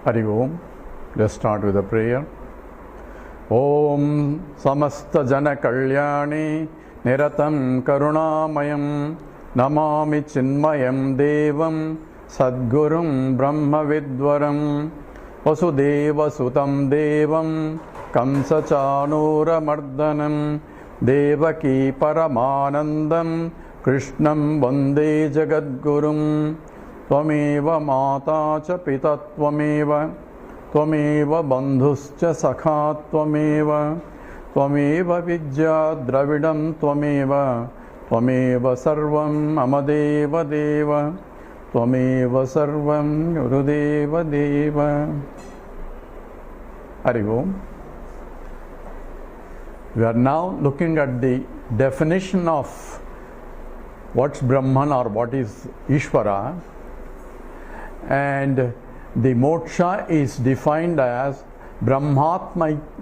Hari Om. Let's start with a prayer. Om Samasta Jana Kalyani Niratam Karunamayam Namami Chinmayam Devam Sadgurum Brahma Vidwaram Vasudeva Sutam Devam Kamsa Chanura Mardanam Devaki Paramanandam Krishnam Vande Jagadgurum Tvameva Mata Cha Pita Tvameva Tvameva Bandhuscha Sakha Tvameva Tvameva Vidya Dravidam Tvameva Tvameva Sarvam Amadeva Deva Tvameva Sarvam Gurudeva Deva. Hari Om. We are now looking at the definition of what's Brahman or what is Ishvara, and the moksha is defined as Brahmatmaikya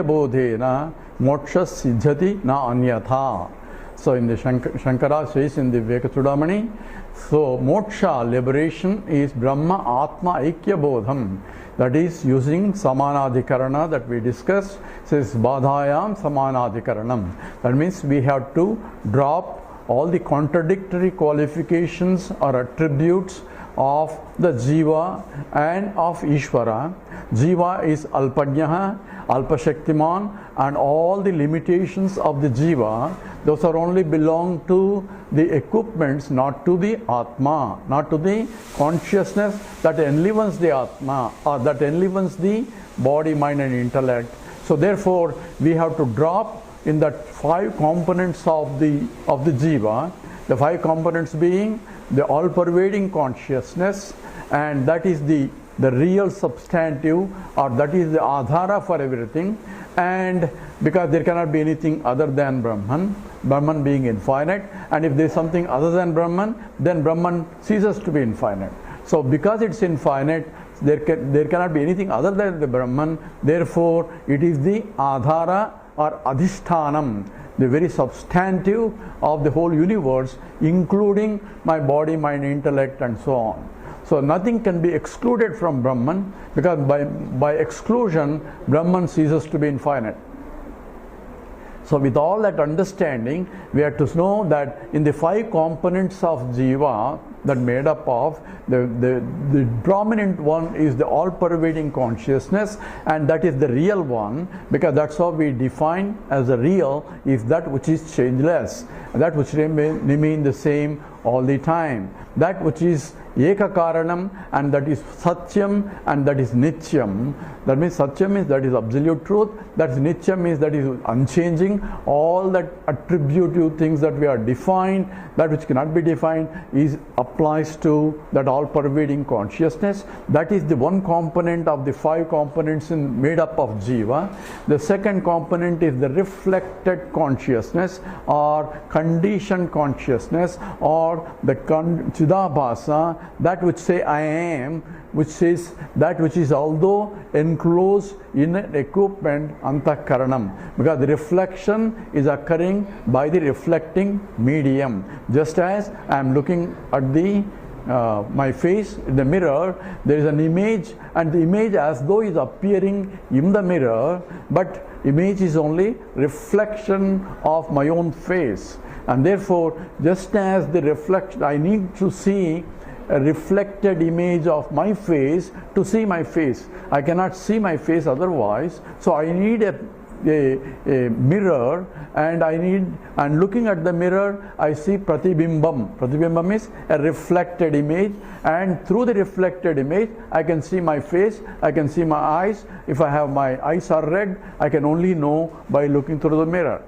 bodhena moksha siddhati na anyatha. So in the Shankara says in the Vivekachudamani, so moksha, liberation, is Brahma Atma Aikya Bodham. That is using Samanadhikarana that we discussed, says Badhayam Samanadhikaranam. That means we have to drop all the contradictory qualifications or attributes of the Jiva and of Ishvara. Jiva is Alpajnaha, Alpashaktiman, and all the limitations of the Jiva, those are only belong to the equipments, not to the Atma, not to the consciousness that enlivens the Atma or that enlivens the body, mind and intellect. So therefore we have to drop in that 5 components of the Jiva, the 5 components being the all-pervading consciousness, and that is the real substantive, or that is the adhara for everything, and because there cannot be anything other than Brahman, Brahman being infinite, and if there is something other than Brahman, then Brahman ceases to be infinite. So because it's infinite, there cannot be anything other than the Brahman, therefore it is the adhara or adhishthanam, the very substantive of the whole universe, including my body, mind, intellect and so on. So nothing can be excluded from Brahman, because by exclusion Brahman ceases to be infinite. So with all that understanding, we have to know that in the 5 components of Jiva that made up of, the prominent one is the all-pervading consciousness, and that is the real one, because that's how we define as a real is that which is changeless, that which remain the same all the time, that which is Ekakaranam, and that is Satyam, and that is Nityam. That means Satyam means that is absolute truth, that is Nityam means that is unchanging. All that attributive things that we are defined, that which cannot be defined, applies to that all-pervading consciousness. That is the one component of the 5 components made up of Jiva. The second component is the reflected consciousness or conditioned consciousness, or the Chidabhasa, that which say I am, which says that which is although enclosed in an equipment, antakaranam, because the reflection is occurring by the reflecting medium. Just as I am looking at my face in the mirror, there is an image, and the image as though is appearing in the mirror, but image is only reflection of my own face. And therefore, just as the reflection, I need to see a reflected image of my face to see my face. I cannot see my face otherwise, so I need a mirror, and looking at the mirror I see pratibhimbam. Pratibhimbam is a reflected image, and through the reflected image I can see my face, I can see my eyes. If I have my eyes are red, I can only know by looking through the mirror.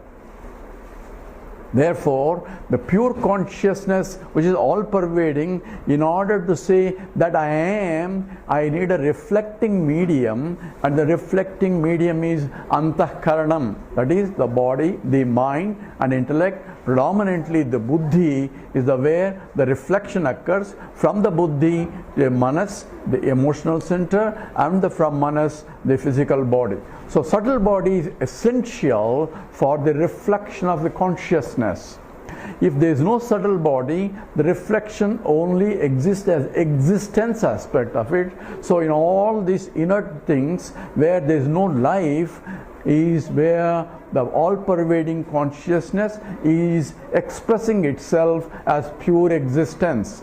Therefore, the pure consciousness which is all-pervading, in order to say that I am, I need a reflecting medium, and the reflecting medium is antahkaranam, that is the body, the mind and intellect. Predominantly the buddhi is where the reflection occurs. From the buddhi, the manas, the emotional center, and from manas, the physical body. So subtle body is essential for the reflection of the consciousness. If there is no subtle body, the reflection only exists as existence aspect of it. So in all these inert things where there is no life is where the all-pervading consciousness is expressing itself as pure existence.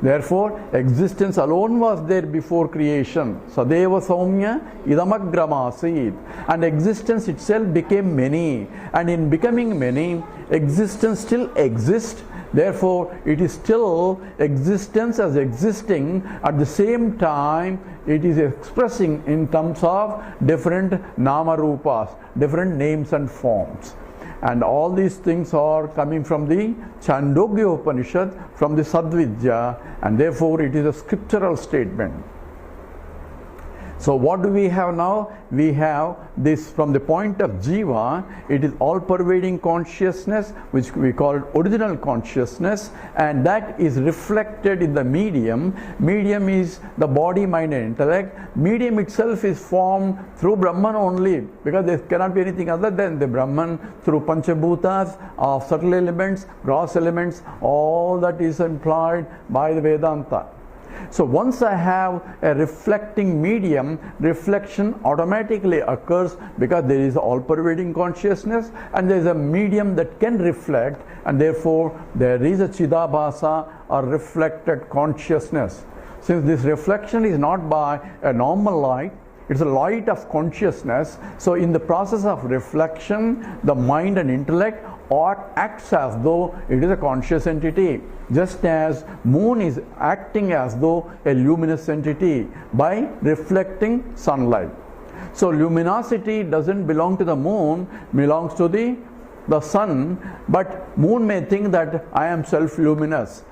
Therefore, existence alone was there before creation. Sadeva Saumya Idamagramasid. And existence itself became many. And in becoming many, existence still exists. Therefore, it is still existence as existing. At the same time, it is expressing in terms of different nama rupas, different names and forms. And all these things are coming from the Chandogya Upanishad, from the Sadvidya, and therefore it is a scriptural statement. So what do we have now? We have this from the point of Jiva, it is all-pervading consciousness, which we call original consciousness, and that is reflected in the medium. Medium is the body, mind and intellect. Medium itself is formed through Brahman only, because there cannot be anything other than the Brahman, through Panchabhutas of subtle elements, gross elements, all that is implied by the Vedanta. So once I have a reflecting medium, reflection automatically occurs because there is all-pervading consciousness and there is a medium that can reflect, and therefore there is a Chidabhasa or reflected consciousness. Since this reflection is not by a normal light, it's a light of consciousness. So in the process of reflection, the mind and intellect acts as though it is a conscious entity, just as moon is acting as though a luminous entity by reflecting sunlight. So luminosity doesn't belong to the moon, belongs to the sun, but moon may think that I am self-luminous.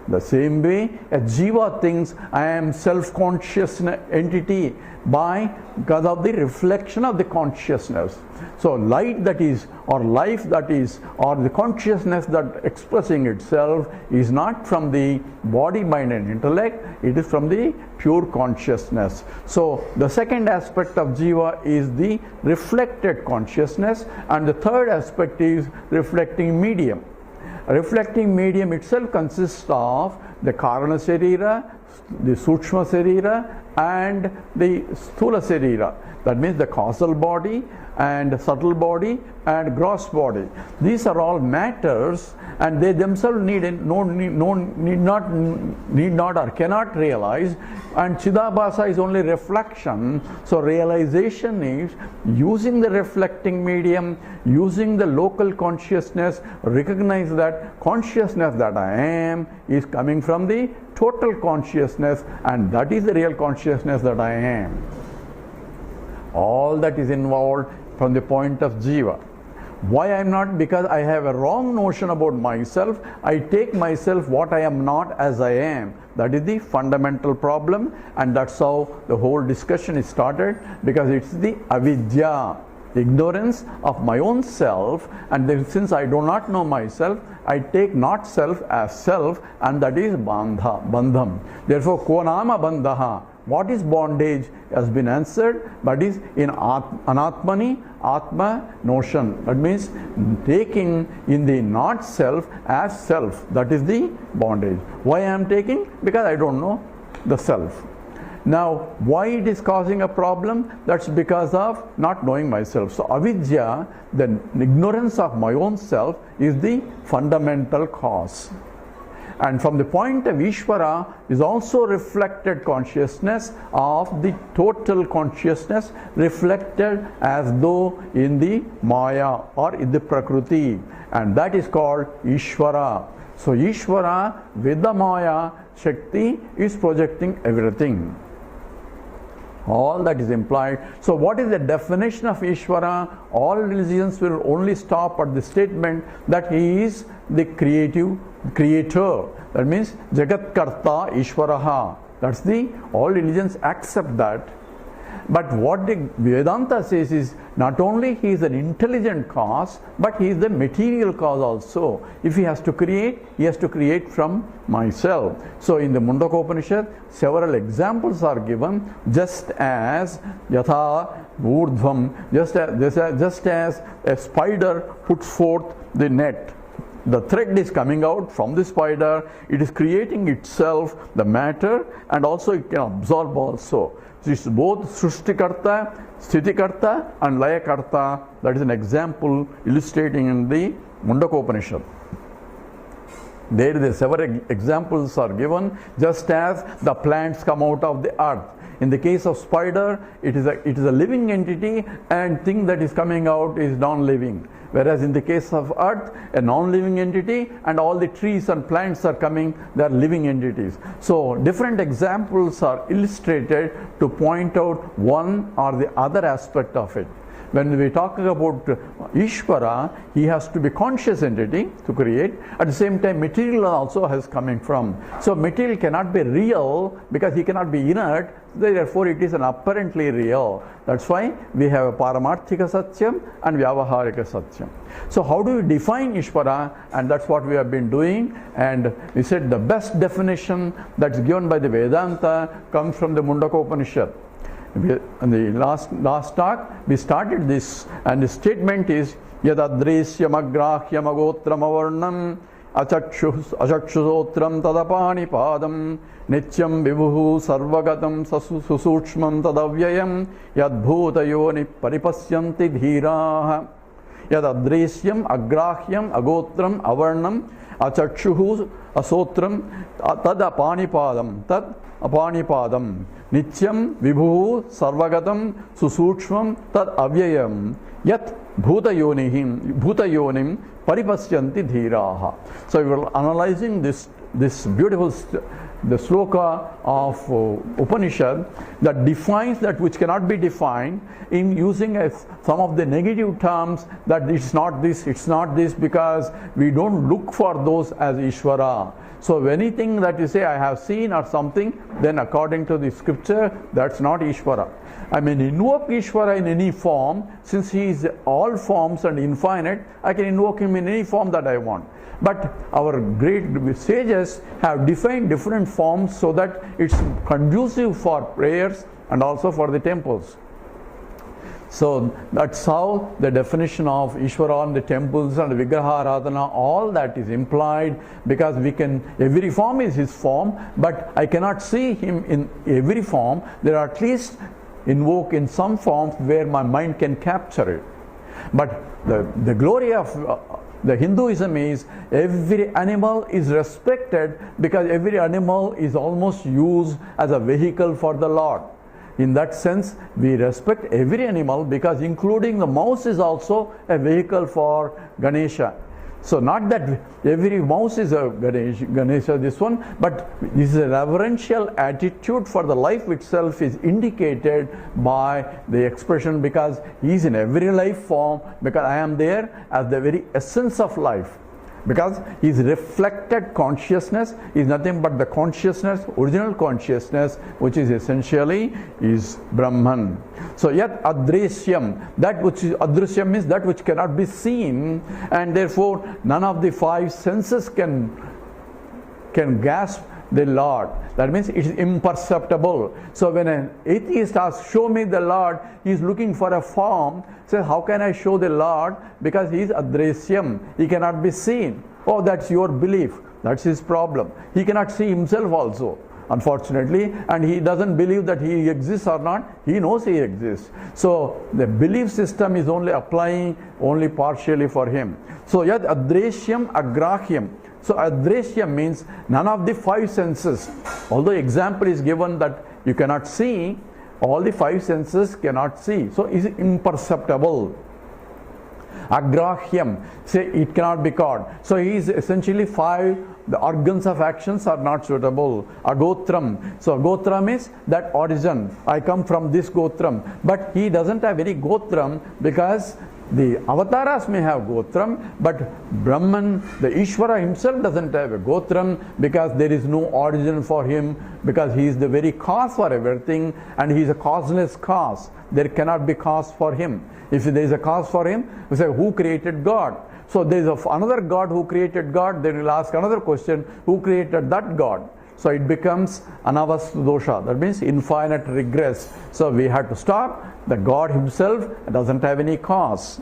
The same way a jiva thinks I am self-conscious entity because of the reflection of the consciousness. So light that is, or life that is, or the consciousness that expressing itself is not from the body, mind and intellect, it is from the pure consciousness. So the second aspect of jiva is the reflected consciousness, and the third aspect is reflecting medium. A reflecting medium itself consists of the Karana Sarira, the Sukshma Sarira and the Sthula Sarira. That means the causal body and subtle body and gross body. These are all matters, and they themselves need not or cannot realize, and Chidabhasa is only reflection. So realization is using the reflecting medium, using the local consciousness, recognize that consciousness that I am is coming from the total consciousness, and that is the real consciousness that I am. All that is involved from the point of jiva. Why I am not? Because I have a wrong notion about myself. I take myself what I am not as I am. That is the fundamental problem, and that's how the whole discussion is started, because it's the avidya, ignorance of my own self, and then since I do not know myself, I take not self as self, and that is bandham. Therefore, ko nama bandhaha, what is bondage has been answered, but is in anatmani, atma notion. That means taking in the not self as self. That is the bondage. Why I am taking? Because I don't know the self. Now, why it is causing a problem? That's because of not knowing myself. So avidya, the ignorance of my own self, is the fundamental cause. And from the point of Ishvara is also reflected consciousness of the total consciousness, reflected as though in the Maya or in the Prakriti, and that is called Ishvara. So Ishvara with the Maya Shakti is projecting everything. All that is implied. So what is the definition of Ishvara? All religions will only stop at the statement that he is the creator. That means Jagat Karta Ishvaraha. That's the, all religions accept that. But what the Vedanta says is not only he is an intelligent cause, but he is the material cause also. If he has to create, he has to create from myself. So in the Mundaka Upanishad, several examples are given, just as Yatha Urdhvam, just as a spider puts forth the net. the thread is coming out from the spider, it is creating itself the matter, and also it can absorb also. So it's both Srishtikarta, Sthitikarta and Layakarta. That is an example illustrating in the Mundaka Upanishad. There the several examples are given, just as the plants come out of the earth. In the case of spider, it is a living entity, and thing that is coming out is non-living. Whereas in the case of earth, a non-living entity, and all the trees and plants are coming, they are living entities. So different examples are illustrated to point out one or the other aspect of it. When we talk about Ishvara, he has to be conscious entity to create. At the same time, material also has coming from. So material cannot be real because he cannot be inert. Therefore, it is an apparently real. That's why we have a Paramarthika Satyam and Vyavaharika Satyam. So how do we define Ishvara? And that's what we have been doing. And we said the best definition that's given by the Vedanta comes from the Mundaka Upanishad. In the last talk, we started this, and the statement is Yadadresyam agrahyam agotram avarnam achakshusotram tadapani padam nityam vibhuhu sarvagatam susukshmam tadavyayam yadbhutayoni paripasyanti dhiraha. Yadadresyam agrahyam agotram avarnam achakshuhu asotram tadapani padam nityam vibhu sarvagatam susukshmam tad avyayam yat bhutayonim paripasyanti dhiraha. So we were analyzing this beautiful the sloka of Upanishad that defines that which cannot be defined, in using some of the negative terms, that it's not this because we don't look for those as Ishvara. So anything that you say I have seen or something, then according to the scripture, that's not Ishvara. I mean, invoke Ishvara in any form. Since he is all forms and infinite, I can invoke him in any form that I want. But our great sages have defined different forms so that it's conducive for prayers and also for the temples. So that's how the definition of Ishvara and the temples and Vigraha Aradhana, all that is implied, because every form is his form, but I cannot see him in every form. There are at least invoke in some forms where my mind can capture it. But the glory of the Hinduism is every animal is respected, because every animal is almost used as a vehicle for the Lord. In that sense, we respect every animal, because including the mouse is also a vehicle for Ganesha. So not that every mouse is a Ganesha, this one, but this is a reverential attitude for the life itself is indicated by the expression, because he is in every life form, because I am there as the very essence of life. Because his reflected consciousness is nothing but the consciousness, original consciousness, which is essentially is Brahman. So yet adresyam, that which is adresyam means that which cannot be seen, and therefore none of the five senses can grasp the Lord. That means it is imperceptible. So when an atheist asks, show me the Lord, he is looking for a form. Says, how can I show the Lord? Because he is adresyam, he cannot be seen. Oh, that's your belief. That's his problem. He cannot see himself also, unfortunately, and he doesn't believe that he exists or not. He knows he exists. So the belief system is only applying only partially for him. So yad adresyam agrahyam. So adresyam means none of the five senses. Although example is given that you cannot see, all the five senses cannot see. So is imperceptible. Agrahyam, say it cannot be caught. So he is essentially five, the organs of actions are not suitable. Agotram. So gotram is that origin. I come from this gotram. But he doesn't have any gotram, because the avatars may have gotram, but Brahman, the Ishvara himself doesn't have a gotram, because there is no origin for him, because he is the very cause for everything, and he is a causeless cause. There cannot be cause for him. If there is a cause for him, we say, who created God? So there is another God who created God, then we'll ask another question, who created that God? So it becomes anavastu dosha, that means infinite regress. So we have to stop. The God himself doesn't have any cause,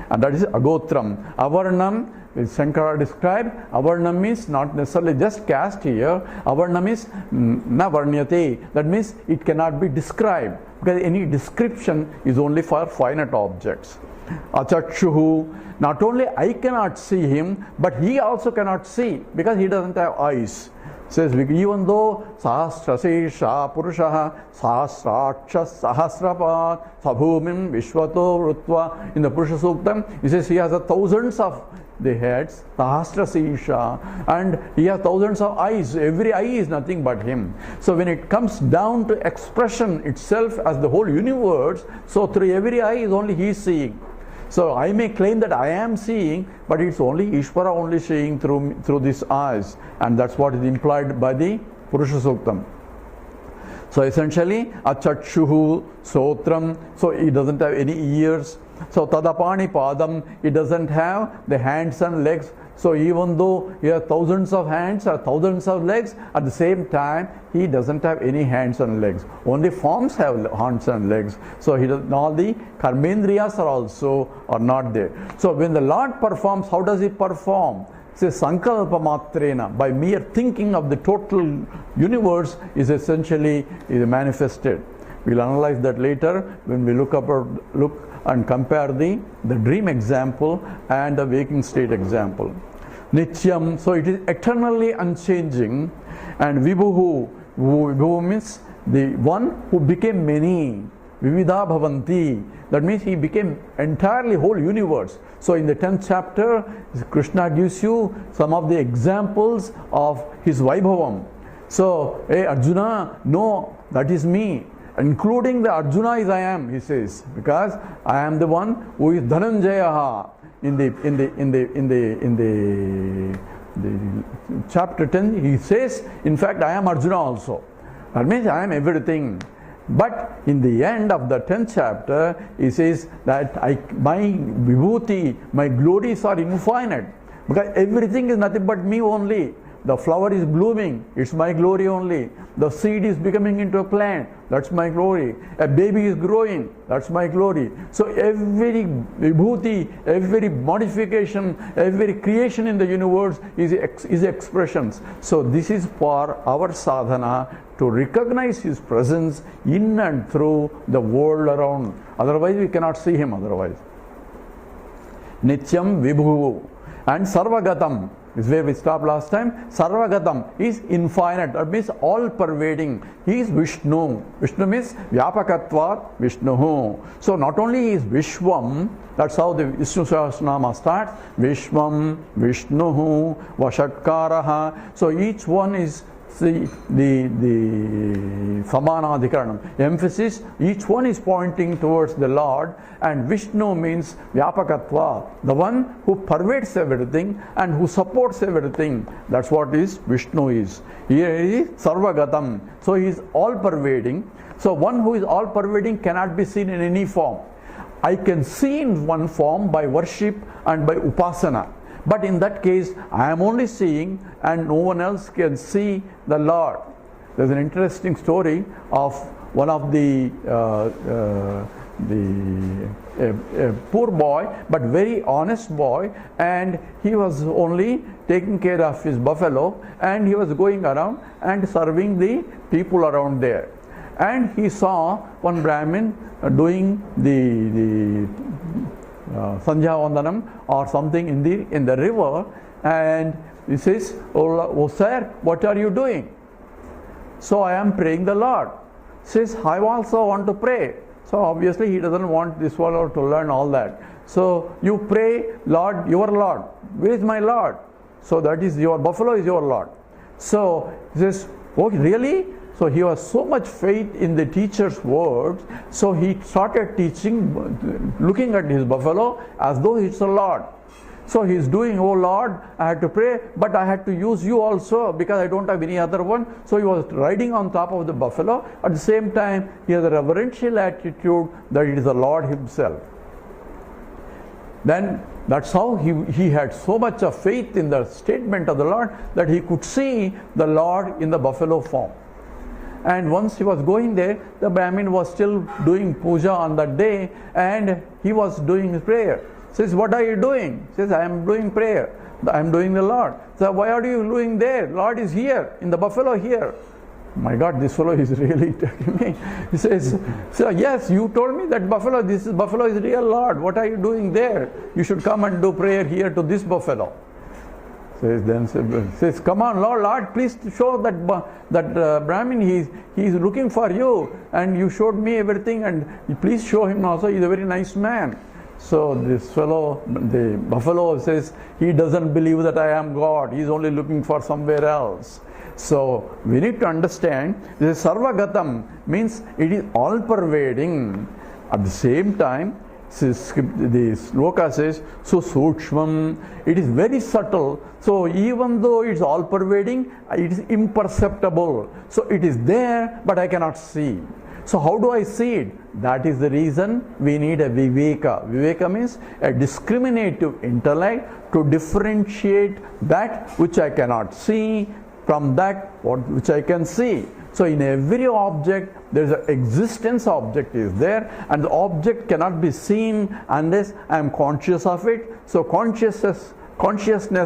and that is agotram. Avarnam, Shankara described, avarnam is not necessarily just caste here. Avarnam is na varnyate. That means it cannot be described, because any description is only for finite objects. Achakshuhu, not only I cannot see him, but he also cannot see, because he doesn't have eyes. Says, even though sahasrasesha purushaha sahasraksha sahasrapat sabhumim vishvato rutva, in the Purusha Suktam, he says he has thousands of the heads, sahasrasesha, and he has thousands of eyes. Every eye is nothing but him. So when it comes down to expression itself as the whole universe, so through every eye is only he seeing. So I may claim that I am seeing, but it's only Ishvara only seeing through these eyes, and that's what is implied by the Purusha Suktam. So essentially, achakshuhu stotram, so he doesn't have any ears. So tadapani padam, he doesn't have the hands and legs. So even though he has thousands of hands or thousands of legs, at the same time he doesn't have any hands and legs. Only forms have hands and legs. So he does, all the karmendriyas are not there. So when the Lord performs, how does he perform? Says sankalpa matrena, by mere thinking of the total universe is essentially manifested. We'll analyze that later when we look and compare the dream example and the waking state example. Nityam, so it is eternally unchanging. And Vibhuhu, Vibhuhu means the one who became many. Vividha bhavanti, that means he became entirely whole universe. So in the 10th chapter, Krishna gives you some of the examples of his Vaibhavam. So, hey Arjuna, no, that is me. Including the Arjuna is I am, he says, because I am the one who is Dhananjayaha. In the chapter 10, he says, in fact, I am Arjuna also. That means I am everything. But in the end of the 10th chapter, he says that my vibhuti, my glories are infinite, because everything is nothing but me only. The flower is blooming, it's my glory only. The seed is becoming into a plant, that's my glory. A baby is growing, that's my glory. So every vibhuti, every modification, every creation in the universe is expressions. So this is for our sadhana, to recognize his presence in and through the world around. Otherwise we cannot see him otherwise. Nityam vibhu. And sarvagatam is where we stopped last time. Sarvagatam is infinite, that means all pervading. He is Vishnu. Vishnu means Vyapakatvat Vishnuhu. So not only he is Vishwam, that's how the Vishnu Sahasranama starts. Vishwam, Vishnuhu, Vashatkaraha. So each one is the Samanadhikaranam. Emphasis, each one is pointing towards the Lord, and Vishnu means Vyapakatva, the one who pervades everything and who supports everything. That's what is Vishnu is. Here is Sarvagatam. So he is all pervading. So one who is all pervading cannot be seen in any form. I can see in one form by worship and by upasana. But in that case, I am only seeing and no one else can see the Lord. There's an interesting story of one of the poor boy, but very honest boy, and he was only taking care of his buffalo, and he was going around and serving the people around there. And he saw one Brahmin doing the Sandhya Vandanam or something in the river, and he says, oh sir, what are you doing? So I am praying the Lord. Says, I also want to pray. So obviously he doesn't want this fellow to learn all that. So you pray, Lord, your Lord. Where is my Lord? So that is your buffalo is your Lord. So he says, oh really? So he has so much faith in the teacher's words, so he started teaching, looking at his buffalo as though it's a Lord. So he's doing, oh Lord, I had to pray, but I had to use you also because I don't have any other one. So he was riding on top of the buffalo. At the same time, he has a reverential attitude that it is the Lord himself. Then that's how he had so much of faith in the statement of the Lord that he could see the Lord in the buffalo form. And once he was going there, the Brahmin was still doing puja on that day, and he was doing his prayer. Says, what are you doing? Says, I am doing prayer. I am doing the Lord. So why are you doing there? Lord is here, in the buffalo here. My God, this fellow is really taking me. He says, so yes, you told me that buffalo is real Lord. What are you doing there? You should come and do prayer here to this buffalo. Says, come on, Lord, please show that Brahmin, he is looking for you, and you showed me everything, and please show him also. He is a very nice man. So this fellow, the buffalo, says he doesn't believe that I am God. He is only looking for somewhere else. So we need to understand this Sarvagatam means it is all pervading. At the same time, the sloka says, so Sukshmam, it is very subtle. So even though it's all pervading, it is imperceptible. So it is there, but I cannot see. So how do I see it? That is the reason we need a Viveka. Viveka means a discriminative intellect to differentiate that which I cannot see from that which I can see. So in every object, there is an existence object is there, and the object cannot be seen unless I am conscious of it. So consciousness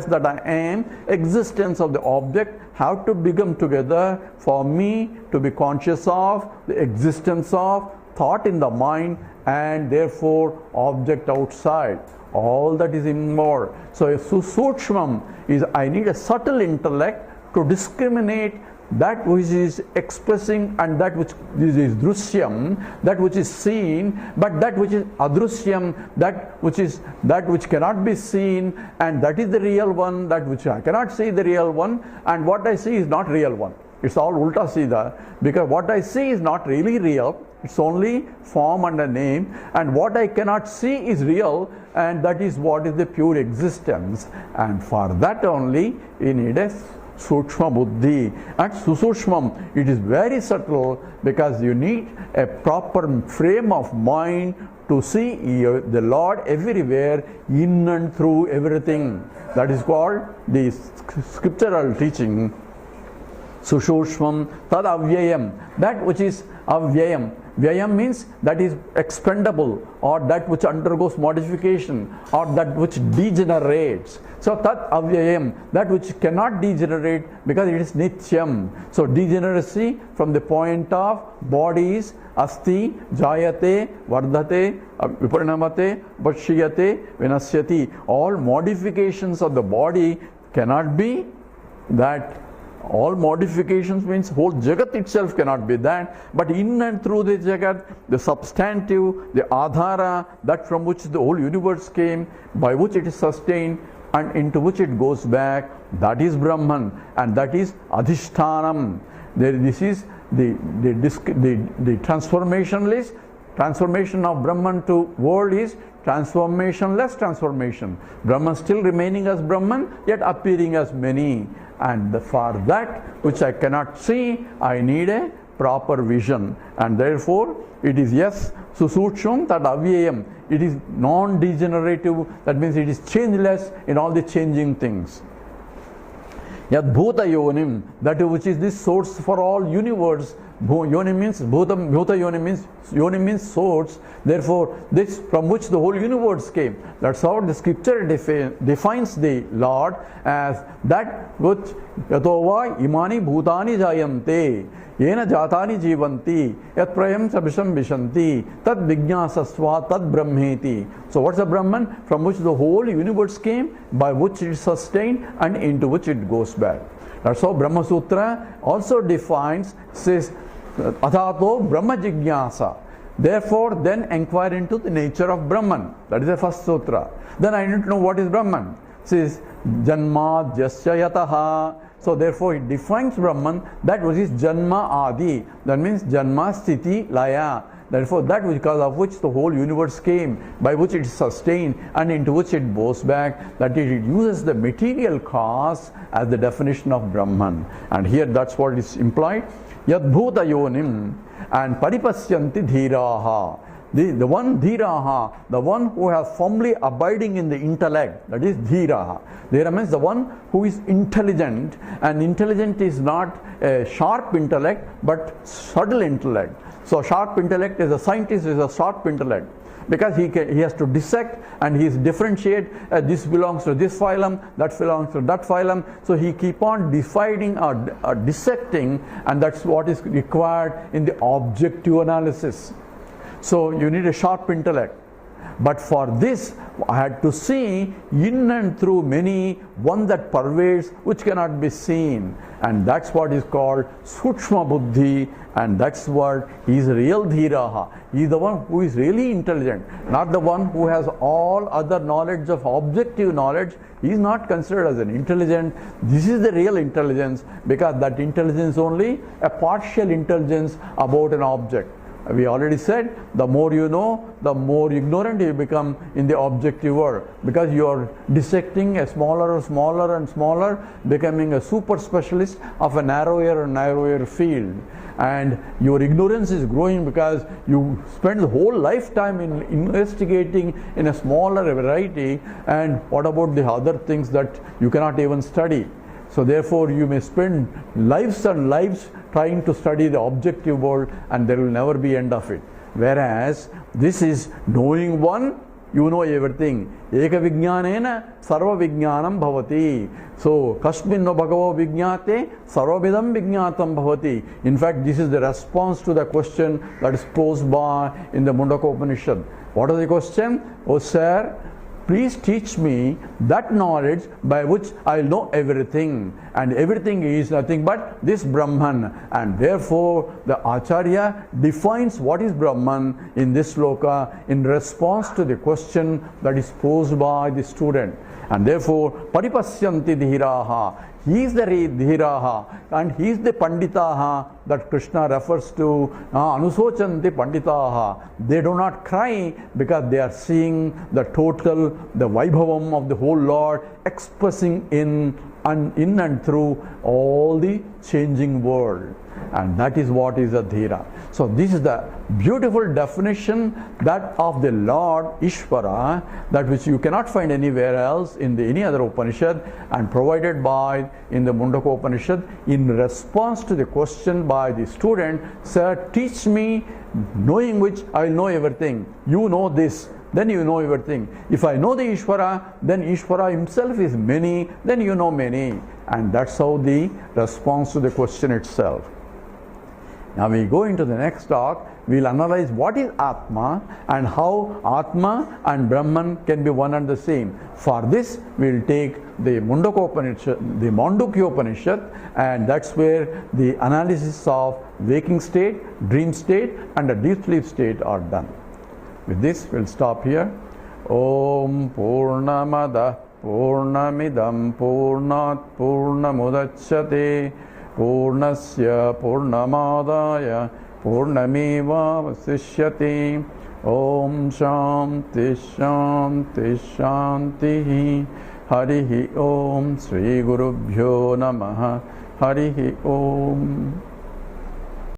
that I am, existence of the object have to become together for me to be conscious of the existence of thought in the mind, and therefore object outside. All that is involved. So a Sukshmam is I need a subtle intellect to discriminate that which is expressing and that which is drusyam, that which is seen, but that which is adrusyam, that which cannot be seen, and that is the real one, that which I cannot see the real one, and what I see is not real one. It's all ulta sida, because what I see is not really real. It's only form and a name, and what I cannot see is real, and that is what is the pure existence. And for that only we need a Sukshma Buddhi. At Susushmam, it is very subtle, because you need a proper frame of mind to see the Lord everywhere, in and through everything. That is called the scriptural teaching. Susushmam tad avyayam, that which is avyayam. Vyayam means that is expendable, or that which undergoes modification, or that which degenerates. So tat avyayam, that which cannot degenerate because it is nityam. So degeneracy from the point of bodies, asti, jayate, vardhate, viparinamate, bhashyate, vinasyati. All modifications of the body cannot be that. All modifications means whole Jagat itself cannot be that, but in and through the Jagat, the substantive, the Adhara, that from which the whole universe came, by which it is sustained and into which it goes back, that is Brahman, and that is Adhishtanam. This is the transformationless. Transformation of Brahman to world is transformationless transformation. Brahman still remaining as Brahman, yet appearing as many. And for that which I cannot see, I need a proper vision. And therefore, it is yes, Susuksham tad avyayam. It is non-degenerative, that means it is changeless in all the changing things. Yad bhuta yonim, that which is the source for all universe. Yoni means bhuta yoni means source. Therefore, this from which the whole universe came. That's how the scripture defines the Lord as that which yatova imani bhutani jayante yena jatani jivanti yat prayam sabisham vishanti tad vijnasasva tad brahmeti. So what's the Brahman? From which the whole universe came, by which it is sustained, and into which it goes back. That's how Brahma Sutra also defines, says Athato Brahma Jignasa. Therefore, then inquire into the nature of Brahman. That is the first sutra. Then I need to know what is Brahman. It says Janma Jasya Yataha. So therefore it defines Brahman, that which is Janma Adi. That means Janma Sthiti Laya. Therefore that because of which the whole universe came, by which it is sustained, and into which it goes back, that it uses the material cause as the definition of Brahman. And here that's what is implied. Yadbhuta yonim and paripasyanti dhiraha. The one dhiraha, the one who has firmly abiding in the intellect, that is dhiraha. Dhira means the one who is intelligent, and intelligent is not a sharp intellect but subtle intellect. So sharp intellect is a scientist, is a sharp intellect. because he has to dissect and he differentiate, this belongs to this phylum, that belongs to that phylum. So he keep on dividing or dissecting, and that's what is required in the objective analysis. So you need a sharp intellect. But for this, I had to see in and through many, one that pervades, which cannot be seen. And that's what is called Sukshma Buddhi, and that's what is real Dhiraha. He is the one who is really intelligent, not the one who has all other knowledge of objective knowledge. He is not considered as an intelligent. This is the real intelligence, because that intelligence is only a partial intelligence about an object. We already said, the more you know, the more ignorant you become in the objective world, because you are dissecting a smaller and smaller and smaller, becoming a super specialist of a narrower and narrower field. And your ignorance is growing because you spend the whole lifetime in investigating in a smaller variety, and what about the other things that you cannot even study? So therefore you may spend lives and lives trying to study the objective world, and there will never be end of it. Whereas this is knowing one, you know everything. Eka vijnanena sarva vijnanam bhavati. So kasminno bhagavo vijnate sarvavidam vijnatam bhavati. In fact, this is the response to the question that is posed by in the Mundaka Upanishad. What is the question? Oh sir, please teach me that knowledge by which I will know everything. And everything is nothing but this Brahman. And therefore, the Acharya defines what is Brahman in this sloka in response to the question that is posed by the student. And therefore, Paripasyanti Dhiraha. He is the Dhiraha, and he is the Panditaha that Krishna refers to. Anusochanti Panditaha. They do not cry because they are seeing the total, the Vaibhavam of the whole Lord expressing in and through all the changing world. And that is what is a Dhira. So this is the beautiful definition that of the Lord Ishvara, that which you cannot find anywhere else in any other Upanishad, and provided by in the Mundaka Upanishad in response to the question by the student, sir, teach me, knowing which I will know everything. You know this, then you know everything. If I know the Ishvara, then Ishvara himself is many, then you know many. And that's how the response to the question itself. Now we go into the next talk. We'll analyze what is Atma and how Atma and Brahman can be one and the same. For this, we'll take the Mundaka Upanishad, the Mandukya Upanishad, and that's where the analysis of waking state, dream state, and the deep sleep state are done. With this, we'll stop here. Om Purnamada Purnamidam Purnat Purnamudachyate Purnasya Purnamadaya Purnameva Vasishyati. Om Shanti Shanti Shanti. Harihi Om. Sri Gurubhyo Namaha. Harihi Om.